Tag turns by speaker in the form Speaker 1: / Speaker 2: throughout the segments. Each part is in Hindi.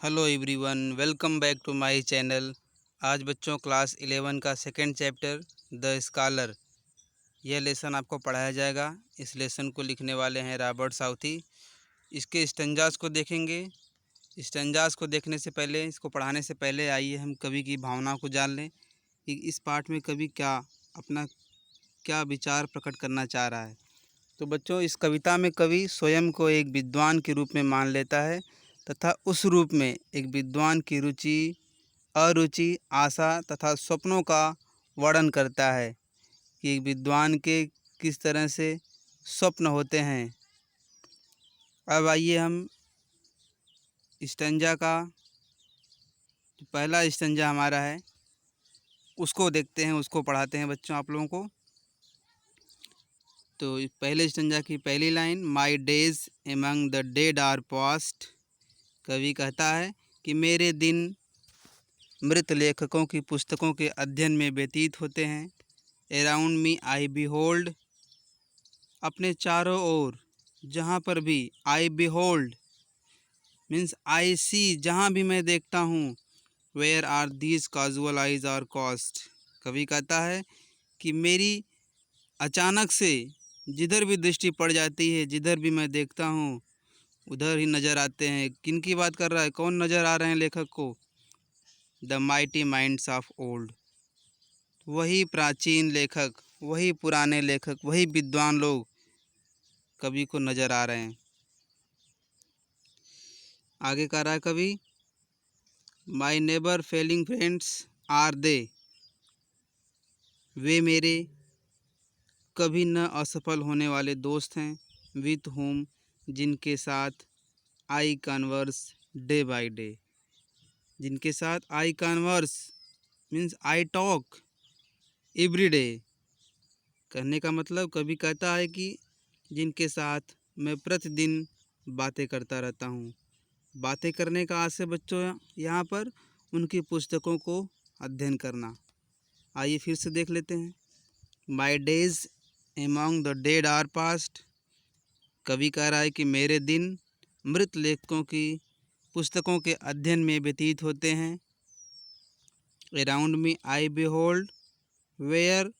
Speaker 1: Hello everyone, welcome back to my channel. आज बच्चों क्लास 11 का सेकंड चैप्टर द स्कॉलर, यह लेसन आपको पढ़ाया जाएगा। इस लेसन को लिखने वाले हैं रॉबर्ट साउथी। इसके स्टैंजास को देखेंगे। स्टैंजास को देखने से पहले, इसको पढ़ाने से पहले आइए हम कवि की भावना को जान लें कि इस पाठ में कवि अपना क्या विचार प्रकट करना चाह रहा है। तो बच्चों, इस कविता में कवि स्वयं को एक विद्वान के रूप में मान लेता है तथा उस रूप में एक विद्वान की रुचि, अरुचि, आशा तथा सपनों का वर्णन करता है कि एक विद्वान के किस तरह से स्वप्न होते हैं। अब आइए हम स्टैंजा का जो पहला स्टैंजा हमारा है उसको देखते हैं, उसको पढ़ाते हैं बच्चों आप लोगों को। तो पहले स्टैंजा की पहली line, my days among the dead are past. कवि कहता है कि मेरे दिन मृत लेखकों की पुस्तकों के अध्ययन में व्यतीत होते हैं। अराउंड मी आई बिहोल्ड, अपने चारों ओर, जहाँ पर भी, आई बिहोल्ड मीन्स आई सी, जहाँ भी मैं देखता हूँ। Where are these casual eyes are cast, कवि कहता है कि मेरी अचानक से जिधर भी दृष्टि पड़ जाती है, जिधर भी मैं देखता हूँ उधर ही नज़र आते हैं। किन की बात कर रहा है, कौन नज़र आ रहे हैं लेखक को? The mighty minds of old, वही प्राचीन लेखक, वही पुराने लेखक, वही विद्वान लोग कवि को नज़र आ रहे हैं। आगे कह रहा है कवि, my neighbour failing friends are they, वे मेरे कभी न असफल होने वाले दोस्त हैं। विथ होम, जिनके साथ I converse day by day, जिनके साथ I converse means I talk every day. कहने का मतलब कवि कहता है कि जिनके साथ मैं प्रतिदिन बातें करता रहता हूँ। बातें करने का आशय बच्चों यहाँ पर उनकी पुस्तकों को अध्ययन करना। आइए फिर से देख लेते हैं। My days among the dead are past, कवि कह रहा है कि मेरे दिन मृत लेखकों की पुस्तकों के अध्ययन में व्यतीत होते हैं। Around me I behold, where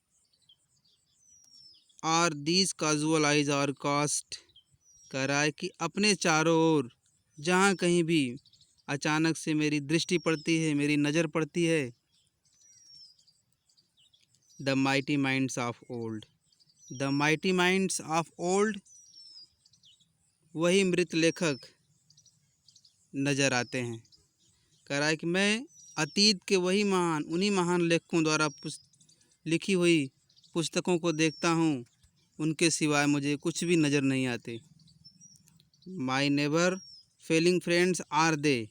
Speaker 1: are these casual eyes are cast, कह रहा है कि अपने चारों ओर, जहाँ कहीं भी अचानक से मेरी दृष्टि पड़ती है, मेरी नज़र पड़ती है। The mighty minds of old, the mighty minds of old, वही मृत लेखक नज़र आते हैं। कह रहा है कि मैं अतीत के वही महान, उन्हीं महान लेखकों द्वारा लिखी हुई पुस्तकों को देखता हूँ, उनके सिवाय मुझे कुछ भी नज़र नहीं आते। My never failing friends are they,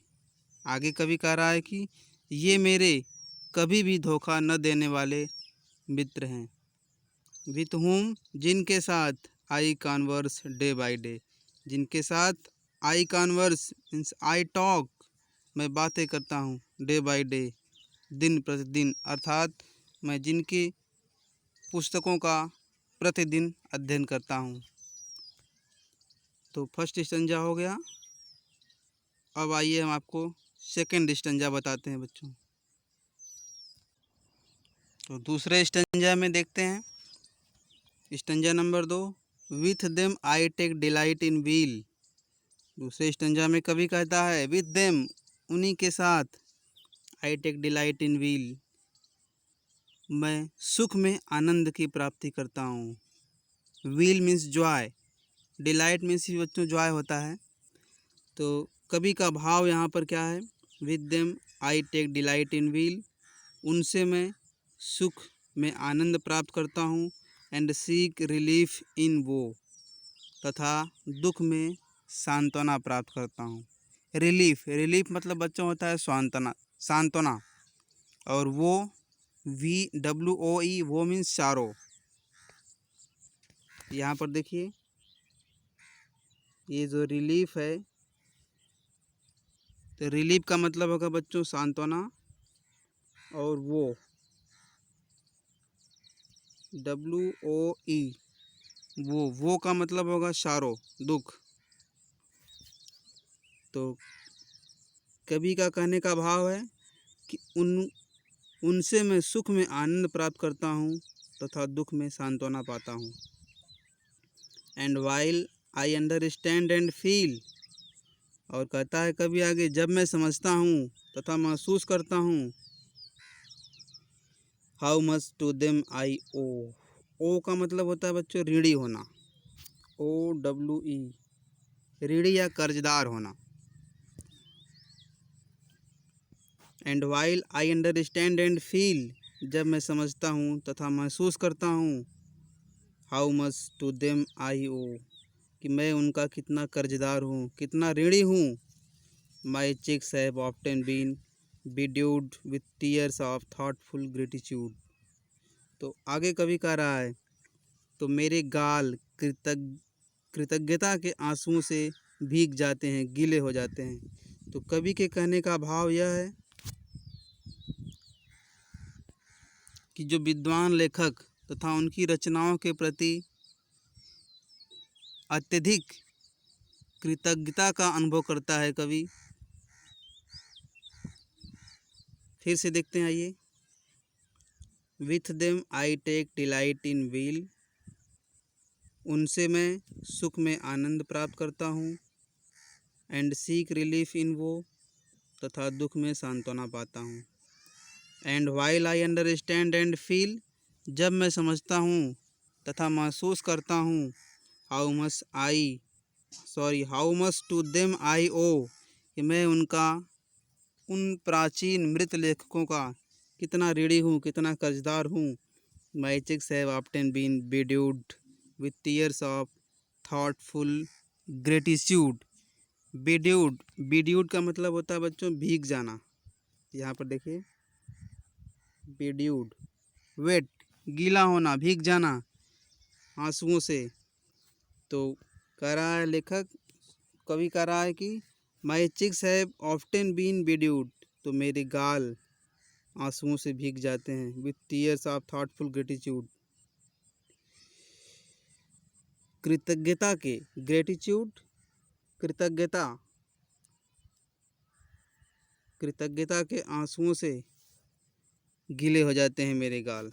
Speaker 1: आगे कवि कह रहा है कि ये मेरे कभी भी धोखा न देने वाले मित्र हैं। विथ हुम, जिनके साथ आई कॉन्वर्स डे बाय डे, जिनके साथ आई कॉन्वर्स मीन्स आई टॉक, मैं बातें करता हूँ, डे बाय डे, दिन प्रतिदिन, अर्थात मैं जिनकी पुस्तकों का प्रतिदिन अध्ययन करता हूँ। तो फर्स्ट स्टंजा हो गया। अब आइए हम आपको सेकंड स्टंजा बताते हैं बच्चों। तो दूसरे स्टंजा में देखते हैं, stanza number 2, with them I take delight in weal. दूसरे स्टंजा में कवि कहता है विथ देम, उन्हीं के साथ, I take delight in weal, मैं सुख में आनंद की प्राप्ति करता हूँ। Weal means joy, delight means बच्चों जॉय होता है। तो कवि का भाव यहाँ पर क्या है? With them I take delight in weal, उनसे मैं सुख में आनंद प्राप्त करता हूँ। एंड सीक रिलीफ इन वो, तथा दुख में सांत्वना प्राप्त करता हूँ। रिलीफ, रिलीफ मतलब बच्चों होता है सांत्वना, सांत्वना। और वो VWOE, वो मीन्स चारों। यहाँ पर देखिए, ये जो रिलीफ है, तो रिलीफ का मतलब होगा बच्चों सांत्वना, और WOE, वो का मतलब होगा चारों, दुख। तो कवि का कहने का भाव है कि उनसे मैं सुख में आनंद प्राप्त करता हूँ तथा दुख में सांत्वना पाता हूँ। And while I understand and feel, और कहता है कभी आगे, जब मैं समझता हूँ तथा महसूस करता हूँ, how much to them I owe. Owe का मतलब होता है बच्चों ऋणी होना, OWE, ऋणी या कर्जदार होना। And while I understand and feel, जब मैं समझता हूँ तथा महसूस करता हूँ, how much to them I owe, कि मैं उनका कितना कर्जदार हूँ, कितना ऋणी हूँ। My cheeks have often been bedewed with tears of thoughtful gratitude. तो आगे कवि कह रहा है, तो मेरे गाल कृतज्ञता के आंसुओं से भीग जाते हैं, गीले हो जाते हैं। तो कवि के कहने का भाव यह है कि जो विद्वान लेखक तथा उनकी रचनाओं के प्रति अत्यधिक कृतज्ञता का अनुभव करता है कवि। फिर से देखते हैं, आइए। With them I take delight in weal, उनसे मैं सुख में आनंद प्राप्त करता हूँ। एंड सीक रिलीफ इन वो, तथा दुख में सांत्वना पाता हूँ। And while I understand and feel, जब मैं समझता हूँ तथा महसूस करता हूँ, how much to them I owe, कि मैं उन प्राचीन मृत लेखकों का कितना ऋणी हूँ, कितना कर्जदार हूँ। My cheeks have often been bedewed with tears of thoughtful gratitude. Bedewed का मतलब होता है बच्चों भीग जाना। यहाँ पर देखिए, बेड्यूड, वेट, गीला होना, भीग जाना आंसुओं से। तो कह रहा है लेखक, कवि कह रहा है कि माई चिक्स हैव ऑफ्टन बीन बेड्यूड, तो मेरे गाल आंसुओं से भीग जाते हैं। With tears of thoughtful gratitude, कृतज्ञता के, ग्रेटिट्यूड कृतज्ञता के आंसुओं से गीले हो जाते हैं मेरे गाल।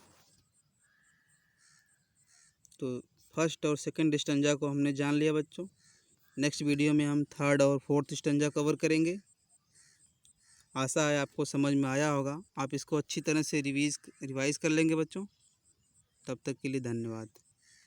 Speaker 1: तो फर्स्ट और सेकंड स्टंजा को हमने जान लिया बच्चों। नेक्स्ट वीडियो में हम थर्ड और फोर्थ स्टंजा कवर करेंगे। आशा है आपको समझ में आया होगा। आप इसको अच्छी तरह से रिवाइज़ कर लेंगे बच्चों। तब तक के लिए धन्यवाद।